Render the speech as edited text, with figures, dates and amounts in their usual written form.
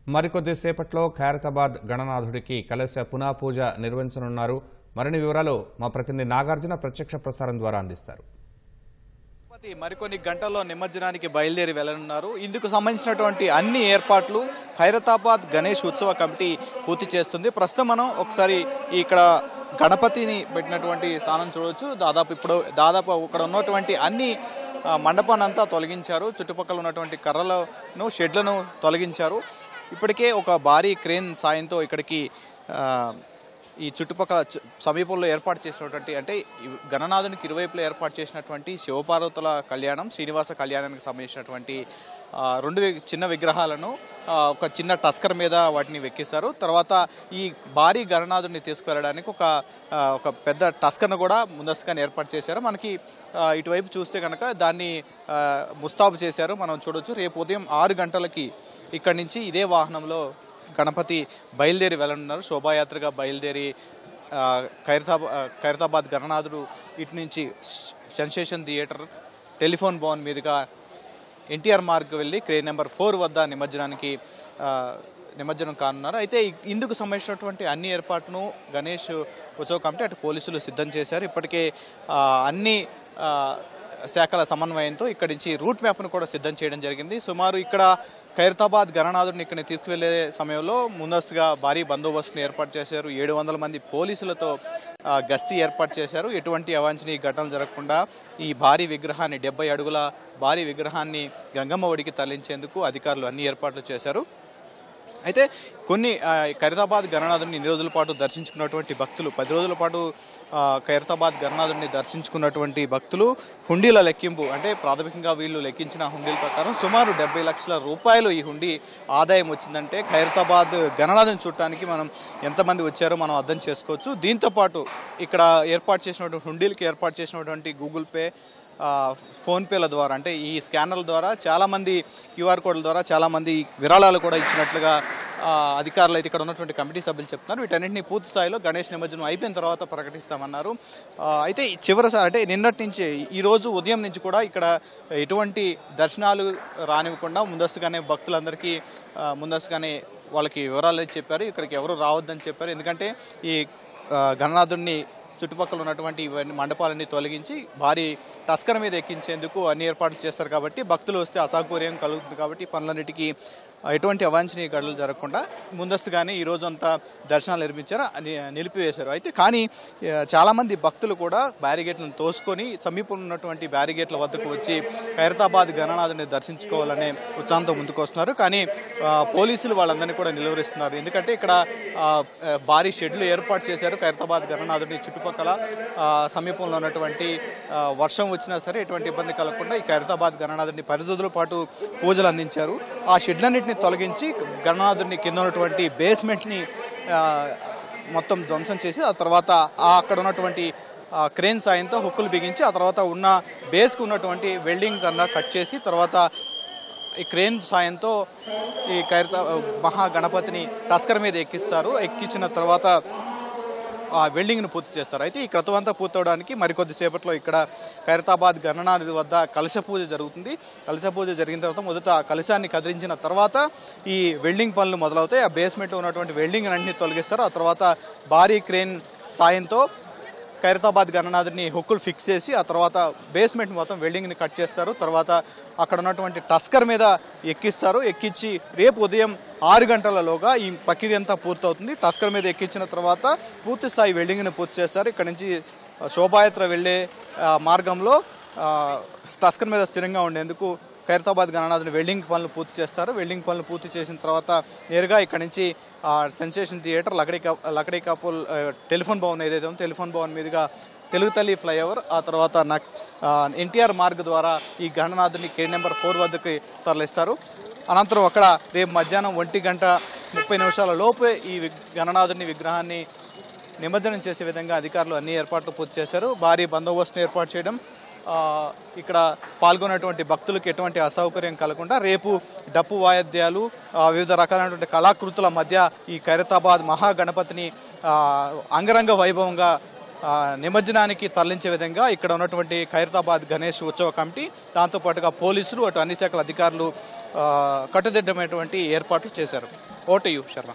మరికొద్ది సేపట్లో ఖైరతాబాద్ గణనాథుడికి కలశ పునఃపూజ నిర్వహించనున్నారు. మరిన్ని వివరాలు మా ప్రతినిధి నాగార్జున ప్రత్యక్ష ప్రసారం ద్వారా అందిస్తారు. మరికొన్ని గంటల్లో నిమజ్జనానికి బయలుదేరి వెళ్లనున్నారు. ఇందుకు సంబంధించినటువంటి అన్ని ఏర్పాట్లు ఖైరతాబాద్ గణేష్ ఉత్సవ కమిటీ పూర్తి చేస్తుంది. ప్రస్తుతం మనం ఒకసారి ఇక్కడ గణపతిని పెట్టినటువంటి స్థానం చూడవచ్చు. దాదాపు ఇక్కడ ఉన్నటువంటి అన్ని మండపాన్ని అంతా తొలగించారు. చుట్టుపక్కల ఉన్నటువంటి కర్రలను షెడ్లను తొలగించారు. ఇప్పటికే ఒక భారీ క్రేన్ సాయంతో ఇక్కడికి ఈ చుట్టుపక్కల సమీపంలో ఏర్పాటు చేసినటువంటి అంటే గణనాథునికి ఇరువైపులో ఏర్పాటు చేసినటువంటి శివపార్వతుల కళ్యాణం, శ్రీనివాస కళ్యాణానికి సంబంధించినటువంటి రెండు చిన్న విగ్రహాలను ఒక చిన్న టస్కర్ మీద వాటిని వెక్కిస్తారు. తర్వాత ఈ భారీ గణనాథుడిని తీసుకువెళ్ళడానికి ఒక పెద్ద టస్కర్ను కూడా ముందస్తుగానే ఏర్పాటు చేశారు. మనకి ఇటువైపు చూస్తే కనుక దాన్ని ముస్తాబు చేశారు, మనం చూడొచ్చు. రేపు ఉదయం 6 గంటలకి ఇక్కడి నుంచి ఇదే వాహనంలో గణపతి బయలుదేరి వెళ్ళనున్నారు. శోభాయాత్రగా బయలుదేరి ఖైరతాబాద్ గణనాథుడు ఇటు నుంచి సెన్సేషన్ థియేటర్, టెలిఫోన్ భవన్ మీదుగా ఎన్టీఆర్ మార్గ్ వెళ్ళి క్రేన్ నెంబర్ 4 వద్ద నిమజ్జనం కానున్నారు. అయితే ఇందుకు సంబంధించినటువంటి అన్ని ఏర్పాట్లను గణేష్ ఉత్సవ కమిటీ అటు పోలీసులు సిద్ధం చేశారు. ఇప్పటికే అన్ని శాఖల సమన్వయంతో ఇక్కడి నుంచి రూట్ మ్యాప్ను కూడా సిద్ధం చేయడం జరిగింది. సుమారు ఇక్కడ ఖైరతాబాద్ గణనాథుడిని ఇక్కడ తీసుకువెళ్లే సమయంలో ముందస్తుగా భారీ బందోబస్తును ఏర్పాటు చేశారు. 700 మంది పోలీసులతో గస్తీ ఏర్పాటు చేశారు. ఎటువంటి అవాంఛనీయ ఘటనలు జరగకుండా ఈ భారీ విగ్రహాన్ని 70 అడుగుల భారీ విగ్రహాన్ని గంగమ్మ ఒడికి తరలించేందుకు అధికారులు అన్ని ఏర్పాట్లు చేశారు. అయితే కొన్ని ఖైరతాబాద్ గణనాథుడిని 2 రోజుల పాటు దర్శించుకున్నటువంటి భక్తులు, 10 రోజుల పాటు ఖైరతాబాద్ గణనాథుడిని దర్శించుకున్నటువంటి భక్తులు హుండీల లెక్కింపు అంటే ప్రాథమికంగా వీళ్ళు లెక్కించిన హుండీల ప్రకారం సుమారు 70 లక్షల రూపాయలు ఈ హుండీ ఆదాయం వచ్చిందంటే ఖైరతాబాద్ గణనాథుని చూడటానికి మనం ఎంతమంది వచ్చారో మనం అర్థం చేసుకోవచ్చు. దీంతోపాటు ఇక్కడ ఏర్పాటు చేసినటువంటి హుండీలకి ఏర్పాటు చేసినటువంటి గూగుల్ పే, ఫోన్పేల ద్వారా అంటే ఈ స్కానర్ల ద్వారా చాలామంది క్యూఆర్ కోడ్ల ద్వారా చాలామంది విరాళాలు కూడా ఇచ్చినట్లుగా అధికారులు అయితే ఇక్కడ ఉన్నటువంటి కమిటీ సభ్యులు చెప్తున్నారు. వీటన్నింటినీ పూర్తి స్థాయిలో గణేష్ నిమజ్జనం అయిపోయిన తర్వాత ప్రకటిస్తామన్నారు. అయితే చివరిసారి అంటే నిన్నటి నుంచి ఈ రోజు ఉదయం నుంచి కూడా ఇక్కడ ఎటువంటి దర్శనాలు రానివ్వకుండా ముందస్తుగానే భక్తులందరికీ ముందస్తుగానే వాళ్ళకి వివరాలు చెప్పారు. ఇక్కడికి ఎవరు రావద్దని చెప్పారు. ఎందుకంటే ఈ గణనాథుడిని చుట్టుపక్కల ఉన్నటువంటి ఇవన్నీ మండపాలన్నీ తొలగించి భారీ టస్కర్ మీద ఎక్కించేందుకు అన్ని ఏర్పాట్లు చేస్తారు. కాబట్టి భక్తులు వస్తే అసౌకర్యం కలుగుతుంది. కాబట్టి పనులన్నిటికీ ఎటువంటి అవాంఛనీయ ఘటనలు జరగకుండా ముందస్తుగానే ఈ రోజు అంతా దర్శనాలు నిర్మించారు, నిలిపివేశారు. అయితే కానీ చాలామంది భక్తులు కూడా బ్యారిగేట్లను తోసుకొని సమీపంలో ఉన్నటువంటి బ్యారిగేట్ల వద్దకు వచ్చి ఖైరతాబాద్ గణనాథుని దర్శించుకోవాలనే ఉత్సాహంతో ముందుకు వస్తున్నారు. కానీ పోలీసులు వాళ్ళందరినీ కూడా నిలువరిస్తున్నారు. ఎందుకంటే ఇక్కడ భారీ షెడ్లు ఏర్పాటు చేశారు. ఖైరతాబాద్ గణనాథుని చుట్టుపక్కల సమీపంలో ఉన్నటువంటి వర్షం వచ్చినా సరే ఎటువంటి ఇబ్బంది కలగకుండా ఈ ఖైరతాబాద్ గణనాథుని 10 రోజుల పాటు పూజలు అందించారు. ఆ షెడ్లన్నింటినీ తొలగించి గణనాథుని కింద ఉన్నటువంటి బేస్మెంట్ని మొత్తం ధ్వంసం చేసి ఆ తర్వాత అక్కడ ఉన్నటువంటి క్రేన్ సాయంతో హుక్కులు బిగించి ఆ తర్వాత ఉన్న బేస్కు ఉన్నటువంటి వెల్డింగ్ అన్న కట్ చేసి తర్వాత ఈ క్రేన్ సాయంతో ఈ మహాగణపతిని టస్కర్ మీద ఎక్కిస్తారు. ఎక్కించిన తర్వాత ఆ వెల్డింగ్ను పూర్తి చేస్తారు. అయితే ఈ క్రతువు అంతా పూర్తవడానికి మరికొద్ది సేపట్లో ఇక్కడ ఖైరతాబాద్ గణనాథుడి వద్ద కలశ పూజ జరుగుతుంది. కలశ పూజ జరిగిన తర్వాత మొదట కలశాన్ని కదిలించిన తర్వాత ఈ వెల్డింగ్ పనులు మొదలవుతాయి. ఆ బేస్మెంట్ ఉన్నటువంటి వెల్డింగ్ అన్నింటినీ తొలగిస్తారు. ఆ తర్వాత భారీ క్రేన్ సాయంతో ఖైరతాబాద్ గణనాథుడిని హుక్కులు ఫిక్స్ చేసి ఆ తర్వాత బేస్మెంట్ మొత్తం వెల్డింగ్ని కట్ చేస్తారు. తర్వాత అక్కడ ఉన్నటువంటి టస్కర్ మీద ఎక్కిస్తారు. ఎక్కించి రేపు ఉదయం 6 గంటలలోగా ఈ ప్రక్రియ అంతా పూర్తవుతుంది. టస్కర్ మీద ఎక్కించిన తర్వాత పూర్తి స్థాయి వెల్డింగ్ని పూర్తి చేస్తారు. ఇక్కడ నుంచి శోభాయాత్ర వెళ్లే మార్గంలో టస్కర్ మీద స్థిరంగా ఉండేందుకు ఖైరతాబాద్ గణనాథుని వెల్డింగ్ పనులు పూర్తి చేస్తారు. వెల్డింగ్ పనులు పూర్తి చేసిన తర్వాత నేరుగా ఇక్కడ నుంచి sensation theatre, Lakdikapul telephone Bhavan ఏదైతే ఉందో టెలిఫోన్ భవన్ మీదుగా తెలుగు తల్లి ఫ్లైఓవర్, ఆ తర్వాత ఎన్టీఆర్ మార్గ్ ద్వారా ఈ గణనాథుని క్రేన్ నెంబర్ 4 వద్దకి తరలిస్తారు. అనంతరం అక్కడ రేపు మధ్యాహ్నం 1:30 లోపే ఈ గణనాథుని విగ్రహాన్ని నిమజ్జనం చేసే విధంగా అధికారులు అన్ని ఏర్పాట్లు పూర్తి చేశారు. భారీ బందోబస్తును ఏర్పాటు చేయడం, ఇక్కడ పాల్గొన్నటువంటి భక్తులకు ఎటువంటి అసౌకర్యం కలగకుండా రేపు డప్పు వాయిద్యాలు, వివిధ రకాలైనటువంటి కళాకృతుల మధ్య ఈ ఖైరతాబాద్ మహాగణపతిని అంగరంగ వైభవంగా నిమజ్జనానికి తరలించే విధంగా ఇక్కడ ఉన్నటువంటి ఖైరతాబాద్ గణేష్ ఉత్సవ కమిటీ, దాంతోపాటుగా పోలీసులు, అటు అన్ని శాఖల అధికారులు కట్టుదిట్టమైనటువంటి ఏర్పాట్లు చేశారు. Vote you Sharma.